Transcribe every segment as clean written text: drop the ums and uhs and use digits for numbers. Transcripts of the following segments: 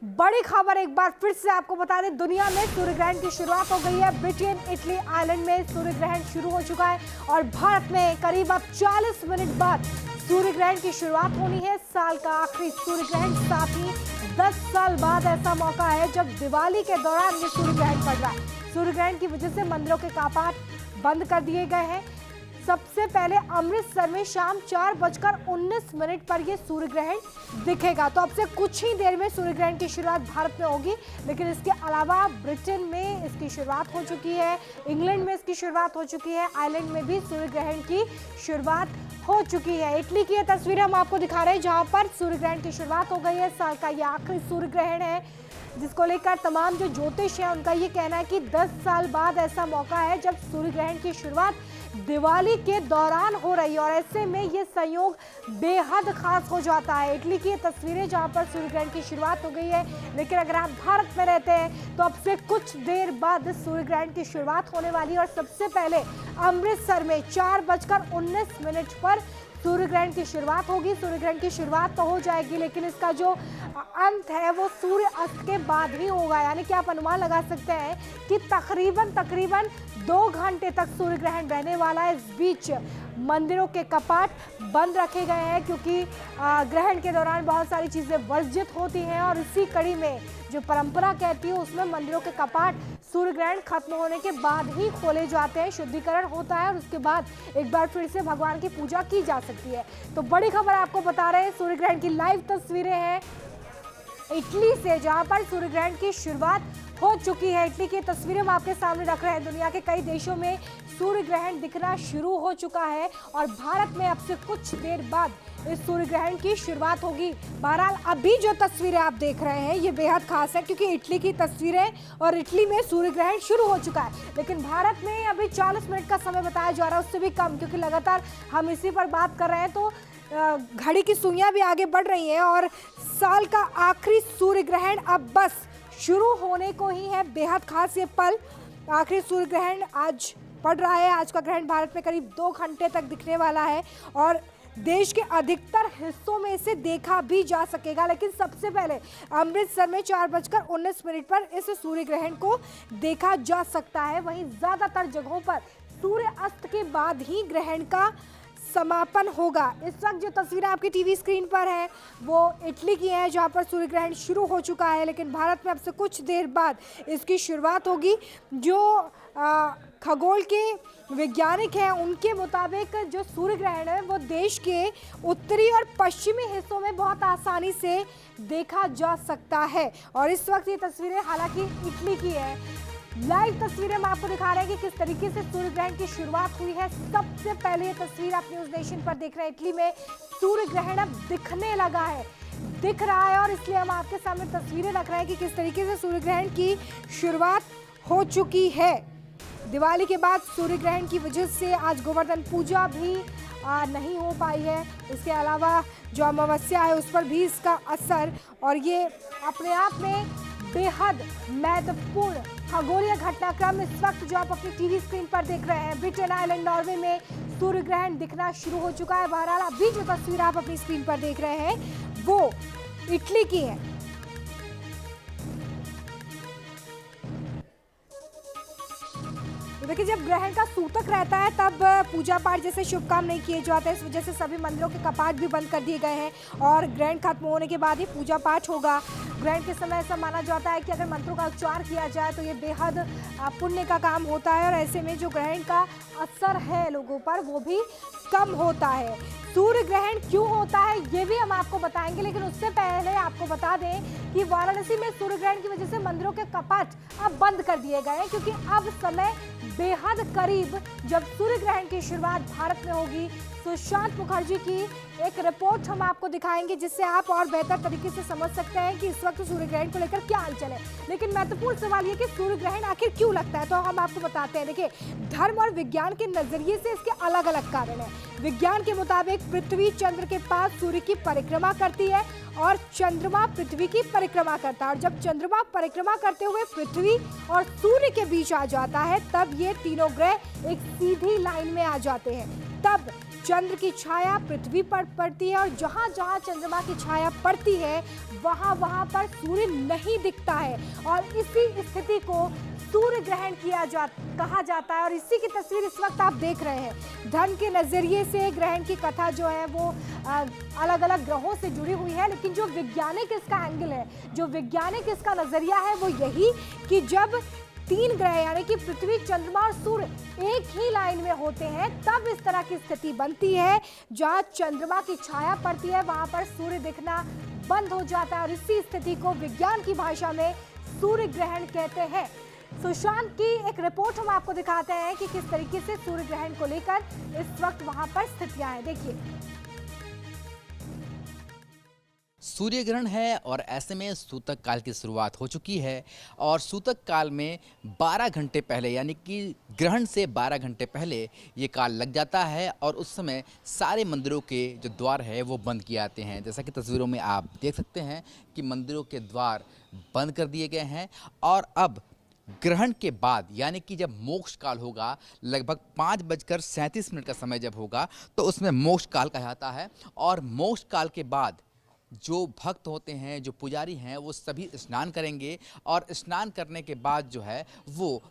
बड़ी खबर एक बार फिर से आपको बता दें, दुनिया में सूर्य ग्रहण की शुरुआत हो गई है। ब्रिटेन, इटली, आयरलैंड में सूर्य ग्रहण शुरू हो चुका है और भारत में करीब अब 40 मिनट बाद सूर्य ग्रहण की शुरुआत होनी है। साल का आखिरी सूर्य ग्रहण, साथ ही 10 साल बाद ऐसा मौका है जब दिवाली के दौरान ये सूर्य ग्रहण पड़ रहा है। सूर्य ग्रहण की वजह से मंदिरों के कपाट बंद कर दिए गए हैं। सबसे पहले अमृतसर में शाम 4:19 पर यह सूर्य ग्रहण दिखेगा। तो अब से कुछ ही देर में सूर्य ग्रहण की शुरुआत भारत में होगी, लेकिन इसके अलावा ब्रिटेन में इसकी शुरुआत हो चुकी है, इंग्लैंड में इसकी शुरुआत हो चुकी है, आयरलैंड में भी सूर्य ग्रहण की शुरुआत हो चुकी है। इटली की यह तस्वीर हम आपको दिखा रहे हैं जहां पर सूर्य ग्रहण की शुरुआत हो गई है। साल का यह आखिरी सूर्य ग्रहण है, जिसको लेकर तमाम जो ज्योतिष है उनका ये कहना है कि 10 साल बाद ऐसा मौका है जब सूर्य ग्रहण की शुरुआत दिवाली के दौरान हो रही है और ऐसे में ये संयोग बेहद खास हो जाता है। इटली की ये तस्वीरें जहां पर सूर्य ग्रहण की शुरुआत हो गई है, लेकिन अगर आप भारत में रहते हैं तो अब से कुछ देर बाद सूर्य ग्रहण की शुरुआत होने वाली है और सबसे पहले अमृतसर में 4:19 पर सूर्य ग्रहण की शुरुआत होगी। सूर्य ग्रहण की शुरुआत तो हो जाएगी, लेकिन इसका जो अंत है वो सूर्य अस्त के बाद ही होगा। यानी कि आप अनुमान लगा सकते हैं कि तकरीबन 2 घंटे तक सूर्य ग्रहण रहने वाला है। इस बीच मंदिरों के कपाट बंद रखे गए हैं क्योंकि ग्रहण के दौरान बहुत सारी चीज़ें वर्जित होती हैं और इसी कड़ी में जो परंपरा कहती है उसमें मंदिरों के कपाट सूर्य ग्रहण खत्म होने के बाद ही खोले जाते हैं, शुद्धिकरण होता है और उसके बाद एक बार फिर से भगवान की पूजा की जा सकती है। तो बड़ी खबर आपको बता रहे हैं, सूर्य ग्रहण की लाइव तस्वीरें हैं इटली से, जहां पर सूर्य ग्रहण की शुरुआत हो चुकी है। इटली की तस्वीरें हम आपके सामने रख रहे हैं। दुनिया के कई देशों में सूर्य ग्रहण दिखना शुरू हो चुका है और भारत में अब से कुछ देर बाद इस सूर्य ग्रहण की शुरुआत होगी। बहरहाल अभी जो तस्वीरें आप देख रहे हैं ये बेहद खास है क्योंकि इटली की तस्वीरें और इटली में सूर्य ग्रहण शुरू हो चुका है, लेकिन भारत में अभी 40 मिनट का समय बताया जा रहा है, उससे भी कम, क्योंकि लगातार हम इसी पर बात कर रहे हैं तो घड़ी की सुइयां भी आगे बढ़ रही हैं और साल का आखिरी सूर्य ग्रहण अब बस शुरू होने को ही है। बेहद खास ये पल, आखिरी सूर्य ग्रहण आज पड़ रहा है। आज का ग्रहण भारत में करीब 2 घंटे तक दिखने वाला है और देश के अधिकतर हिस्सों में इसे देखा भी जा सकेगा, लेकिन सबसे पहले अमृतसर में 4:19 पर इस सूर्य ग्रहण को देखा जा सकता है। वहीं ज़्यादातर जगहों पर सूर्य अस्त के बाद ही ग्रहण का समापन होगा। इस वक्त जो तस्वीरें आपकी टीवी स्क्रीन पर है वो इटली की है जहां पर सूर्य ग्रहण शुरू हो चुका है, लेकिन भारत में अब से कुछ देर बाद इसकी शुरुआत होगी। जो खगोल के वैज्ञानिक हैं उनके मुताबिक जो सूर्य ग्रहण है वो देश के उत्तरी और पश्चिमी हिस्सों में बहुत आसानी से देखा जा सकता है। और इस वक्त ये तस्वीरें हालांकि इटली की है, लाइव तस्वीरें हम आपको दिखा रहे हैं कि किस तरीके से सूर्य ग्रहण की शुरुआत हुई है। सबसे पहले ये तस्वीर आप न्यूज़ नेशन पर देख रहे हैं, इटली में सूर्य ग्रहण अब दिखने लगा है, दिख रहा है और इसलिए हम आपके सामने तस्वीरें रख रहे हैं कि किस तरीके से सूर्य ग्रहण की शुरुआत हो चुकी है। दिवाली के बाद सूर्य ग्रहण की वजह से आज गोवर्धन पूजा भी नहीं हो पाई है। इसके अलावा जो अमावस्या है उस पर भी इसका असर, और ये अपने आप में बेहद महत्वपूर्ण खगोलीय घटनाक्रम इस वक्त जो आप अपनी टीवी स्क्रीन पर देख रहे हैं। ब्रिटेन, आयरलैंड, नॉर्वे में सूर्य ग्रहण दिखना शुरू हो चुका है। बहरहाल अभी जो तस्वीर आप अपनी स्क्रीन पर देख रहे हैं वो इटली की है। देखिए, जब ग्रहण का सूतक रहता है तब पूजा पाठ जैसे शुभ काम नहीं किए जाते, इस वजह से सभी मंदिरों के कपाट भी बंद कर दिए गए हैं और ग्रहण खत्म होने के बाद ही पूजा पाठ होगा। ग्रहण के समय ऐसा माना जाता है कि अगर मंत्रों का उच्चार किया जाए तो ये बेहद पुण्य का काम होता है और ऐसे में जो ग्रहण का असर है लोगों पर वो भी कम होता है। सूर्य ग्रहण क्यों होता है ये भी हम आपको बताएंगे, लेकिन उससे पहले आपको बता दें कि वाराणसी में सूर्य ग्रहण की वजह से मंदिरों के कपाट अब बंद कर दिए गए हैं क्योंकि अब समय बेहद करीब जब सूर्य ग्रहण की शुरुआत भारत में होगी। सुशांत मुखर्जी की एक रिपोर्ट हम आपको दिखाएंगे जिससे आप और बेहतर तरीके से समझ सकते हैं कि इस वक्त सूर्य ग्रहण को लेकर क्या हालचाल है। लेकिन महत्वपूर्ण सवाल ये कि सूर्य ग्रहण आखिर क्यों लगता है, तो हम आपको बताते हैं। देखिए, धर्म और विज्ञान के नजरिए से इसके अलग अलग कारण है। विज्ञान के मुताबिक पृथ्वी चंद्र के पास सूर्य की परिक्रमा करती है और चंद्रमा पृथ्वी की परिक्रमा करता है, और जब चंद्रमा परिक्रमा करते हुए पृथ्वी और सूर्य के बीच आ जाता है तब ये तीनों ग्रह एक सीधी लाइन में आ जाते हैं। तब चंद्र की छाया पृथ्वी पर पड़ती है और जहां जहां चंद्रमा की छाया पड़ती है वहां वहां पर सूर्य नहीं दिखता है और इसी स्थिति को सूर्य ग्रहण कहा जाता है। और इसी की तस्वीर इस वक्त आप देख रहे हैं। धर्म के नजरिए से ग्रहण की कथा जो है वो अलग अलग ग्रहों से जुड़ी हुई है, लेकिन जो वैज्ञानिक इसका एंगल है, जो वैज्ञानिक इसका नजरिया है वो यही कि जब 3 ग्रह यानी कि पृथ्वी, चंद्रमा और सूर्य एक ही लाइन में होते हैं तब इस तरह की स्थिति बनती है। जहां चंद्रमा की छाया पड़ती है वहां पर सूर्य दिखना बंद हो जाता है और इसी स्थिति को विज्ञान की भाषा में सूर्य ग्रहण कहते हैं। सुशांत की एक रिपोर्ट हम आपको दिखाते हैं कि किस तरीके से सूर्य ग्रहण को लेकर इस वक्त वहां पर स्थितियां हैं। देखिए, सूर्य ग्रहण है और ऐसे में सूतक काल की शुरुआत हो चुकी है और सूतक काल में 12 घंटे पहले यानी कि ग्रहण से 12 घंटे पहले ये काल लग जाता है और उस समय सारे मंदिरों के जो द्वार है वो बंद किए जाते हैं। जैसा कि तस्वीरों में आप देख सकते हैं कि मंदिरों के द्वार बंद कर दिए गए हैं और अब ग्रहण के बाद यानी कि जब मोक्ष काल होगा, लगभग 5:37 का समय जब होगा तो उसमें मोक्ष काल कहा जाता है। और मोक्ष काल के बाद जो भक्त होते हैं, जो पुजारी हैं, वो सभी स्नान करेंगे और स्नान करने के बाद जो है वो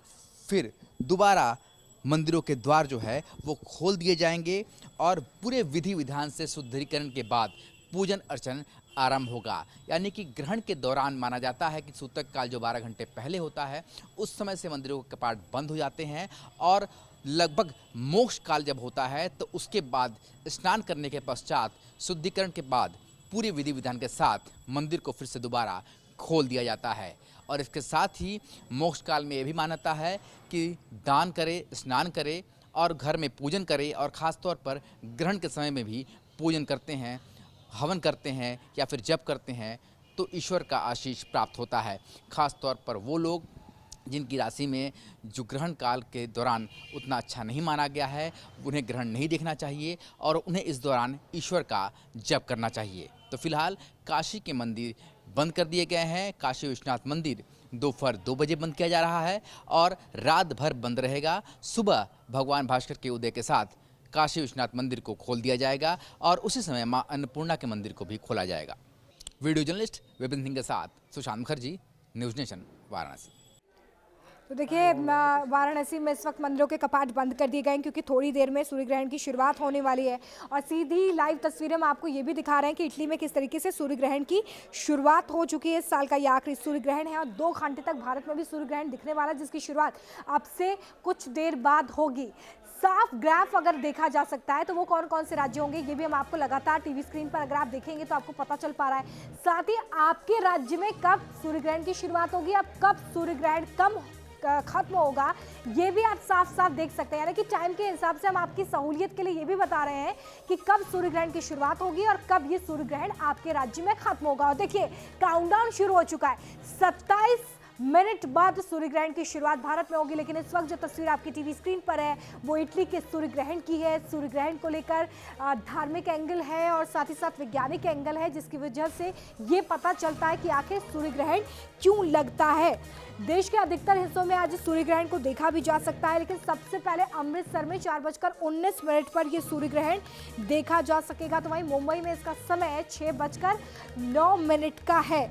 फिर दोबारा मंदिरों के द्वार जो है वो खोल दिए जाएंगे और पूरे विधि विधान से शुद्धिकरण के बाद पूजन अर्चन आरंभ होगा। यानी कि ग्रहण के दौरान माना जाता है कि सूतक काल जो 12 घंटे पहले होता है उस समय से मंदिरों के कपाट बंद हो जाते हैं और लगभग मोक्ष काल जब होता है तो उसके बाद स्नान करने के पश्चात शुद्धिकरण के बाद पूरी विधि विधान के साथ मंदिर को फिर से दोबारा खोल दिया जाता है। और इसके साथ ही मोक्ष काल में ये भी मान्यता है कि दान करे, स्नान करे और घर में पूजन करे और ख़ास तौर पर ग्रहण के समय में भी पूजन करते हैं, हवन करते हैं या फिर जप करते हैं तो ईश्वर का आशीष प्राप्त होता है। ख़ास तौर पर वो लोग जिनकी राशि में जो ग्रहण काल के दौरान उतना अच्छा नहीं माना गया है, उन्हें ग्रहण नहीं देखना चाहिए और उन्हें इस दौरान ईश्वर का जप करना चाहिए। तो फिलहाल काशी के मंदिर बंद कर दिए गए हैं। काशी विश्वनाथ मंदिर दोपहर 2 बजे बंद किया जा रहा है और रात भर बंद रहेगा। सुबह भगवान भास्कर के उदय के साथ काशी विश्वनाथ मंदिर को खोल दिया जाएगा और उसी समय मां अन्नपूर्णा के मंदिर को भी खोला जाएगा। वीडियो जर्नलिस्ट विपिन सिंह के साथ सुशांत मुखर्जी, न्यूज़ नेशन, वाराणसी। तो देखिए, वाराणसी में इस वक्त मंदिरों के कपाट बंद कर दिए गए हैं क्योंकि थोड़ी देर में सूर्य ग्रहण की शुरुआत होने वाली है। और सीधी लाइव तस्वीरें हम आपको ये भी दिखा रहे हैं कि इटली में किस तरीके से सूर्य ग्रहण की शुरुआत हो चुकी है। इस साल का ये आखिरी सूर्य ग्रहण है और 2 घंटे तक भारत में भी सूर्य ग्रहण दिखने वाला है, जिसकी शुरुआत अब से कुछ देर बाद होगी। साफ ग्राफ अगर देखा जा सकता है तो वो कौन कौन से राज्य होंगे ये भी हम आपको लगातार टीवी स्क्रीन पर अगर आप देखेंगे तो आपको पता चल पा रहा है। साथ ही आपके राज्य में कब सूर्य ग्रहण की शुरुआत होगी, अब कब सूर्य ग्रहण खत्म होगा, ये भी आप साफ साफ देख सकते हैं। यानी कि टाइम के हिसाब से हम आपकी सहूलियत के लिए ये भी बता रहे हैं कि कब सूर्य ग्रहण की शुरुआत होगी और कब ये सूर्य ग्रहण आपके राज्य में खत्म होगा। और देखिए, काउंटडाउन शुरू हो चुका है। 27 मिनट बाद सूर्य ग्रहण की शुरुआत भारत में होगी, लेकिन इस वक्त जो तस्वीर आपकी टीवी स्क्रीन पर है वो इटली के सूर्य ग्रहण की है। सूर्य ग्रहण को लेकर धार्मिक एंगल है और साथ ही साथ वैज्ञानिक एंगल है, जिसकी वजह से ये पता चलता है कि आखिर सूर्य ग्रहण क्यों लगता है। देश के अधिकतर हिस्सों में आज सूर्य ग्रहण को देखा भी जा सकता है, लेकिन सबसे पहले अमृतसर में 4:19 पर यह सूर्य ग्रहण देखा जा सकेगा। तो वहीं मुंबई में इसका समय 6:09 का है।